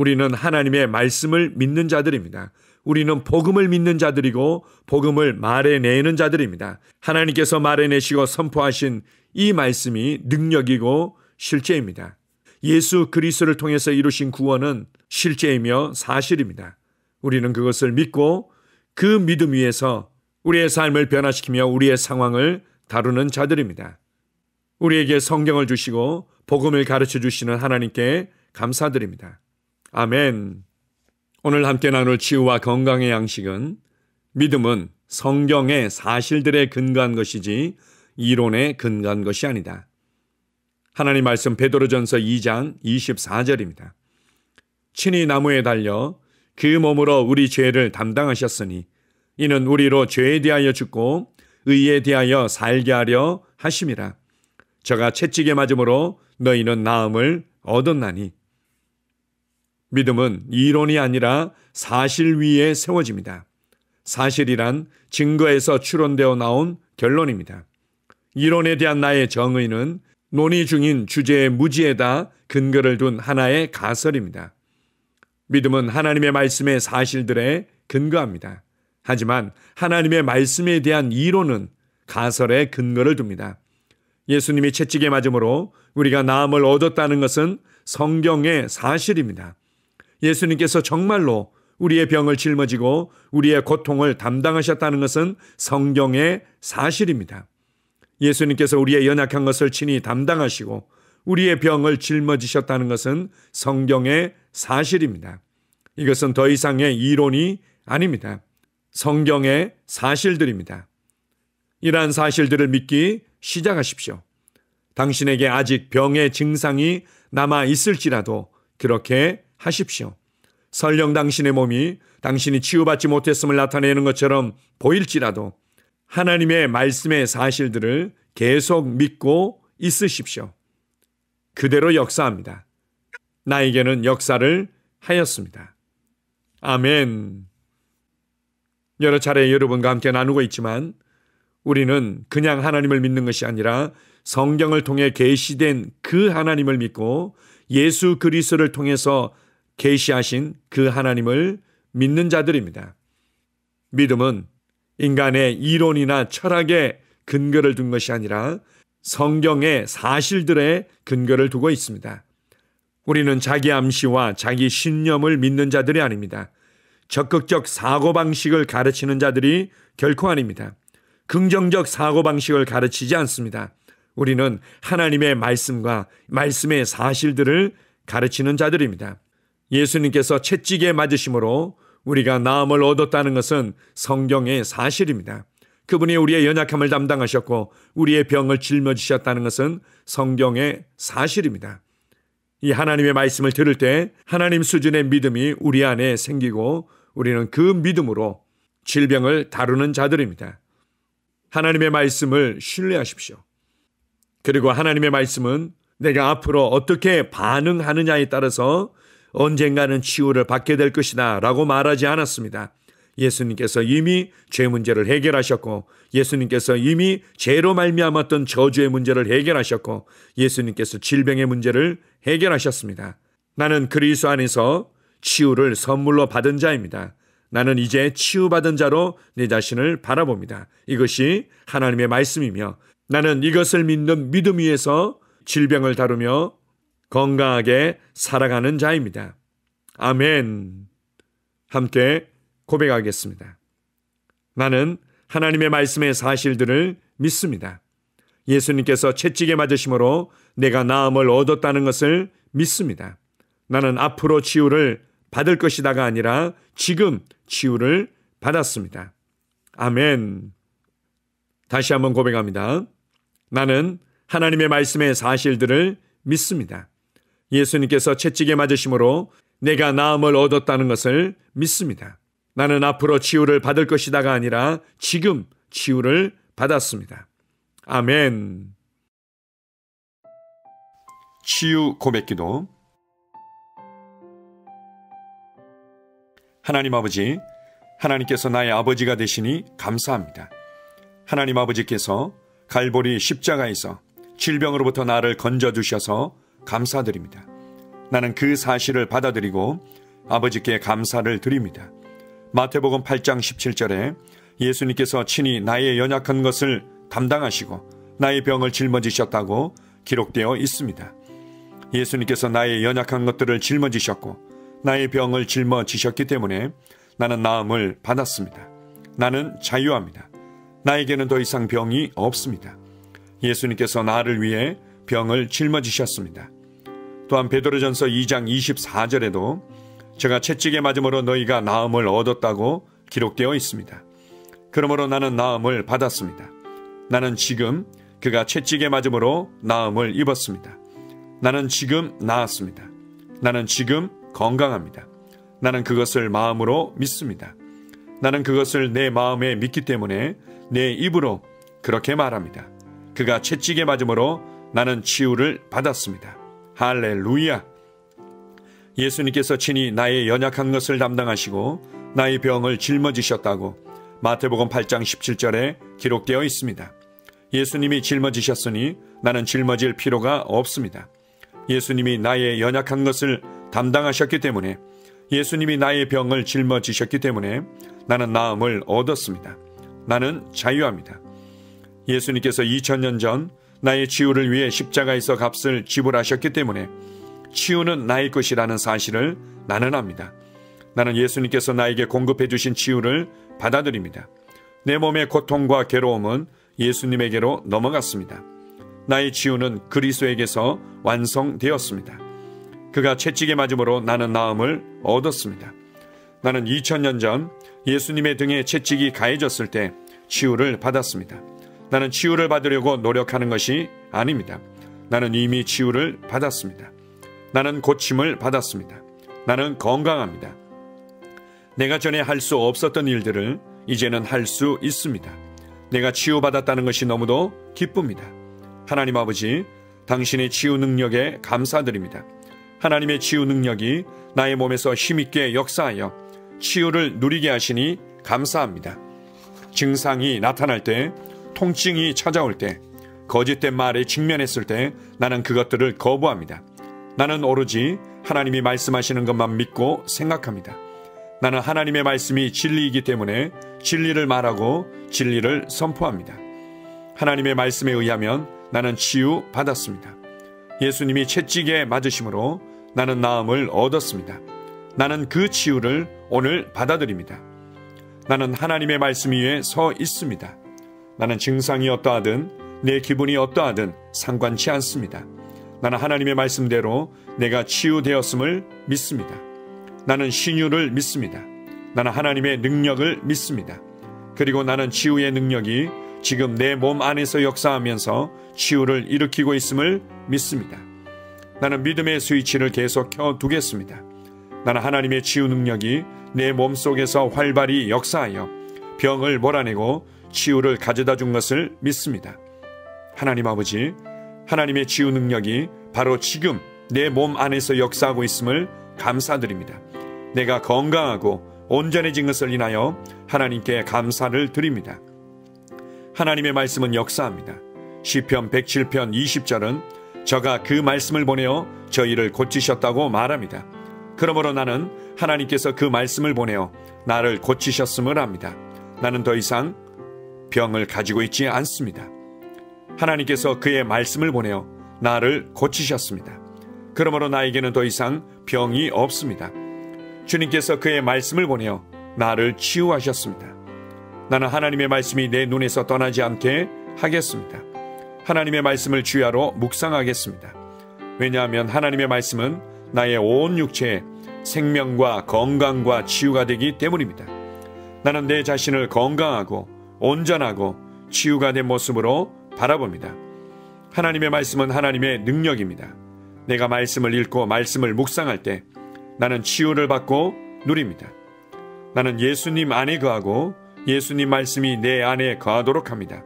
우리는 하나님의 말씀을 믿는 자들입니다. 우리는 복음을 믿는 자들이고 복음을 말해내는 자들입니다. 하나님께서 말해내시고 선포하신 이 말씀이 능력이고 실제입니다. 예수 그리스도를 통해서 이루신 구원은 실제이며 사실입니다. 우리는 그것을 믿고 그 믿음 위에서 우리의 삶을 변화시키며 우리의 상황을 다루는 자들입니다. 우리에게 성경을 주시고 복음을 가르쳐 주시는 하나님께 감사드립니다. 아멘. 오늘 함께 나눌 치유와 건강의 양식은 믿음은 성경의 사실들에 근거한 것이지 이론에 근거한 것이 아니다. 하나님 말씀 베드로전서 2장 24절입니다. 친히 나무에 달려 그 몸으로 우리 죄를 담당하셨으니 이는 우리로 죄에 대하여 죽고 의에 대하여 살게 하려 하심이라. 저가 채찍에 맞음으로 너희는 나음을 얻었나니. 믿음은 이론이 아니라 사실 위에 세워집니다. 사실이란 증거에서 추론되어 나온 결론입니다. 이론에 대한 나의 정의는 논의 중인 주제의 무지에다 근거를 둔 하나의 가설입니다. 믿음은 하나님의 말씀의 사실들에 근거합니다. 하지만 하나님의 말씀에 대한 이론은 가설에 근거를 둡니다. 예수님이 채찍에 맞음으로 우리가 나음을 얻었다는 것은 성경의 사실입니다. 예수님께서 정말로 우리의 병을 짊어지고 우리의 고통을 담당하셨다는 것은 성경의 사실입니다. 예수님께서 우리의 연약한 것을 친히 담당하시고 우리의 병을 짊어지셨다는 것은 성경의 사실입니다. 이것은 더 이상의 이론이 아닙니다. 성경의 사실들입니다. 이러한 사실들을 믿기 시작하십시오. 당신에게 아직 병의 증상이 남아 있을지라도 그렇게 하십시오. 설령 당신의 몸이 당신이 치유받지 못했음을 나타내는 것처럼 보일지라도 하나님의 말씀의 사실들을 계속 믿고 있으십시오. 그대로 역사합니다. 나에게는 역사를 하였습니다. 아멘. 여러 차례 여러분과 함께 나누고 있지만 우리는 그냥 하나님을 믿는 것이 아니라 성경을 통해 계시된 그 하나님을 믿고 예수 그리스도를 통해서 계시하신 그 하나님을 믿는 자들입니다. 믿음은 인간의 이론이나 철학에 근거를 둔 것이 아니라 성경의 사실들에 근거를 두고 있습니다. 우리는 자기 암시와 자기 신념을 믿는 자들이 아닙니다. 적극적 사고방식을 가르치는 자들이 결코 아닙니다. 긍정적 사고방식을 가르치지 않습니다. 우리는 하나님의 말씀과 말씀의 사실들을 가르치는 자들입니다. 예수님께서 채찍에 맞으심으로 우리가 나음을 얻었다는 것은 성경의 사실입니다. 그분이 우리의 연약함을 담당하셨고 우리의 병을 짊어지셨다는 것은 성경의 사실입니다. 이 하나님의 말씀을 들을 때 하나님 수준의 믿음이 우리 안에 생기고 우리는 그 믿음으로 질병을 다루는 자들입니다. 하나님의 말씀을 신뢰하십시오. 그리고 하나님의 말씀은 내가 앞으로 어떻게 반응하느냐에 따라서 언젠가는 치유를 받게 될 것이다 라고 말하지 않았습니다. 예수님께서 이미 죄 문제를 해결하셨고 예수님께서 이미 죄로 말미암았던 저주의 문제를 해결하셨고 예수님께서 질병의 문제를 해결하셨습니다. 나는 그리스도 안에서 치유를 선물로 받은 자입니다. 나는 이제 치유받은 자로 내 자신을 바라봅니다. 이것이 하나님의 말씀이며 나는 이것을 믿는 믿음 위에서 질병을 다루며 건강하게 살아가는 자입니다. 아멘. 함께 고백하겠습니다. 나는 하나님의 말씀의 사실들을 믿습니다. 예수님께서 채찍에 맞으심으로 내가 나음을 얻었다는 것을 믿습니다. 나는 앞으로 치유를 받을 것이다가 아니라 지금 치유를 받았습니다. 아멘. 다시 한번 고백합니다. 나는 하나님의 말씀의 사실들을 믿습니다. 예수님께서 채찍에 맞으심으로 내가 나음을 얻었다는 것을 믿습니다. 나는 앞으로 치유를 받을 것이다가 아니라 지금 치유를 받았습니다. 아멘. 치유 고백기도. 하나님 아버지, 하나님께서 나의 아버지가 되시니 감사합니다. 하나님 아버지께서 갈보리 십자가에서 질병으로부터 나를 건져주셔서 감사드립니다. 나는 그 사실을 받아들이고 아버지께 감사를 드립니다. 마태복음 8장 17절에 예수님께서 친히 나의 연약한 것을 담당하시고 나의 병을 짊어지셨다고 기록되어 있습니다. 예수님께서 나의 연약한 것들을 짊어지셨고 나의 병을 짊어지셨기 때문에 나는 나음을 받았습니다. 나는 자유합니다. 나에게는 더 이상 병이 없습니다. 예수님께서 나를 위해 병을 짊어지셨습니다. 또한 베드로전서 2장 24절에도 제가 채찍에 맞음으로 너희가 나음을 얻었다고 기록되어 있습니다. 그러므로 나는 나음을 받았습니다. 나는 지금 그가 채찍에 맞음으로 나음을 입었습니다. 나는 지금 나았습니다. 나는 지금 건강합니다. 나는 그것을 마음으로 믿습니다. 나는 그것을 내 마음에 믿기 때문에 내 입으로 그렇게 말합니다. 그가 채찍에 맞음으로 나는 치유를 받았습니다. 할렐루야! 예수님께서 친히 나의 연약한 것을 담당하시고 나의 병을 짊어지셨다고 마태복음 8장 17절에 기록되어 있습니다. 예수님이 짊어지셨으니 나는 짊어질 필요가 없습니다. 예수님이 나의 연약한 것을 담당하셨기 때문에, 예수님이 나의 병을 짊어지셨기 때문에 나는 나음을 얻었습니다. 나는 자유합니다. 예수님께서 2000년 전 나의 치유를 위해 십자가에서 값을 지불하셨기 때문에 치유는 나의 것이라는 사실을 나는 압니다. 나는 예수님께서 나에게 공급해 주신 치유를 받아들입니다. 내 몸의 고통과 괴로움은 예수님에게로 넘어갔습니다. 나의 치유는 그리스도에게서 완성되었습니다. 그가 채찍에 맞음으로 나는 나음을 얻었습니다. 나는 2000년 전 예수님의 등에 채찍이 가해졌을 때 치유를 받았습니다. 나는 치유를 받으려고 노력하는 것이 아닙니다. 나는 이미 치유를 받았습니다. 나는 고침을 받았습니다. 나는 건강합니다. 내가 전에 할 수 없었던 일들을 이제는 할 수 있습니다. 내가 치유받았다는 것이 너무도 기쁩니다. 하나님 아버지, 당신의 치유 능력에 감사드립니다. 하나님의 치유 능력이 나의 몸에서 힘있게 역사하여 치유를 누리게 하시니 감사합니다. 증상이 나타날 때, 통증이 찾아올 때, 거짓된 말에 직면했을 때 나는 그것들을 거부합니다. 나는 오로지 하나님이 말씀하시는 것만 믿고 생각합니다. 나는 하나님의 말씀이 진리이기 때문에 진리를 말하고 진리를 선포합니다. 하나님의 말씀에 의하면 나는 치유 받았습니다. 예수님이 채찍에 맞으심으로 나는 나음을 얻었습니다. 나는 그 치유를 오늘 받아들입니다. 나는 하나님의 말씀 위에 서 있습니다. 나는 증상이 어떠하든 내 기분이 어떠하든 상관치 않습니다. 나는 하나님의 말씀대로 내가 치유되었음을 믿습니다. 나는 신유를 믿습니다. 나는 하나님의 능력을 믿습니다. 그리고 나는 치유의 능력이 지금 내 몸 안에서 역사하면서 치유를 일으키고 있음을 믿습니다. 나는 믿음의 스위치를 계속 켜두겠습니다. 나는 하나님의 치유 능력이 내 몸 속에서 활발히 역사하여 병을 몰아내고 치유를 가져다 준 것을 믿습니다. 하나님 아버지, 하나님의 치유 능력이 바로 지금 내 몸 안에서 역사하고 있음을 감사드립니다. 내가 건강하고 온전해진 것을 인하여 하나님께 감사를 드립니다. 하나님의 말씀은 역사합니다. 시편 107편 20절은 저가 그 말씀을 보내어 저희를 고치셨다고 말합니다. 그러므로 나는 하나님께서 그 말씀을 보내어 나를 고치셨음을 압니다. 나는 더 이상 병을 가지고 있지 않습니다. 하나님께서 그의 말씀을 보내어 나를 고치셨습니다. 그러므로 나에게는 더 이상 병이 없습니다. 주님께서 그의 말씀을 보내어 나를 치유하셨습니다. 나는 하나님의 말씀이 내 눈에서 떠나지 않게 하겠습니다. 하나님의 말씀을 주야로 묵상하겠습니다. 왜냐하면 하나님의 말씀은 나의 온 육체에 생명과 건강과 치유가 되기 때문입니다. 나는 내 자신을 건강하고 온전하고 치유가 된 모습으로 바라봅니다. 하나님의 말씀은 하나님의 능력입니다. 내가 말씀을 읽고 말씀을 묵상할 때 나는 치유를 받고 누립니다. 나는 예수님 안에 거하고 예수님 말씀이 내 안에 거하도록 합니다.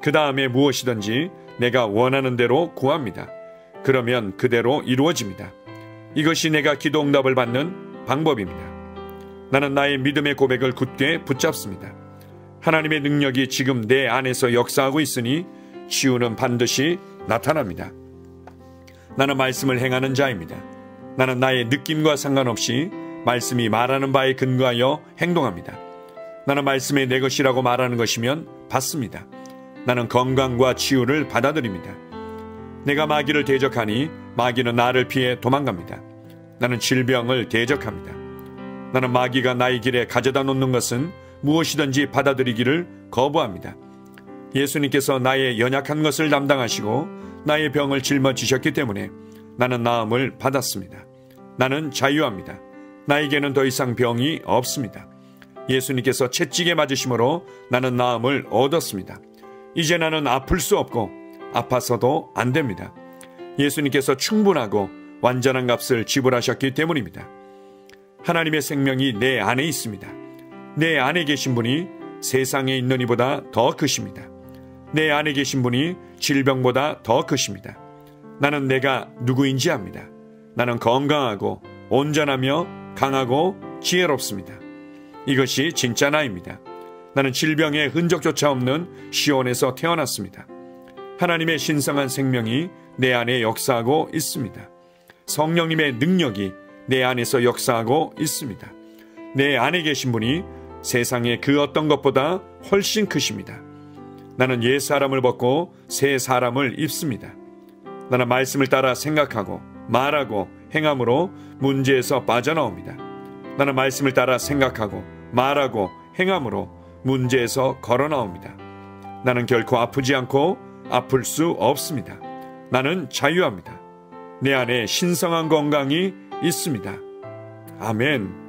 그 다음에 무엇이든지 내가 원하는 대로 구합니다. 그러면 그대로 이루어집니다. 이것이 내가 기도 응답을 받는 방법입니다. 나는 나의 믿음의 고백을 굳게 붙잡습니다. 하나님의 능력이 지금 내 안에서 역사하고 있으니 치유는 반드시 나타납니다. 나는 말씀을 행하는 자입니다. 나는 나의 느낌과 상관없이 말씀이 말하는 바에 근거하여 행동합니다. 나는 말씀이 내 것이라고 말하는 것이면 받습니다. 나는 건강과 치유를 받아들입니다. 내가 마귀를 대적하니 마귀는 나를 피해 도망갑니다. 나는 질병을 대적합니다. 나는 마귀가 나의 길에 가져다 놓는 것은 무엇이든지 받아들이기를 거부합니다. 예수님께서 나의 연약한 것을 담당하시고 나의 병을 짊어지셨기 때문에 나는 나음을 받았습니다. 나는 자유합니다. 나에게는 더 이상 병이 없습니다. 예수님께서 채찍에 맞으심으로 나는 나음을 얻었습니다. 이제 나는 아플 수 없고 아파서도 안 됩니다. 예수님께서 충분하고 완전한 값을 지불하셨기 때문입니다. 하나님의 생명이 내 안에 있습니다. 내 안에 계신 분이 세상에 있는 이보다 더 크십니다. 내 안에 계신 분이 질병보다 더 크십니다. 나는 내가 누구인지 압니다. 나는 건강하고 온전하며 강하고 지혜롭습니다. 이것이 진짜 나입니다. 나는 질병의 흔적조차 없는 시온에서 태어났습니다. 하나님의 신성한 생명이 내 안에 역사하고 있습니다. 성령님의 능력이 내 안에서 역사하고 있습니다. 내 안에 계신 분이 세상의 그 어떤 것보다 훨씬 크십니다. 나는 옛 사람을 벗고 새 사람을 입습니다. 나는 말씀을 따라 생각하고 말하고 행함으로 문제에서 빠져나옵니다. 나는 말씀을 따라 생각하고 말하고 행함으로 문제에서 걸어나옵니다. 나는 결코 아프지 않고 아플 수 없습니다. 나는 자유합니다. 내 안에 신성한 건강이 있습니다. 아멘.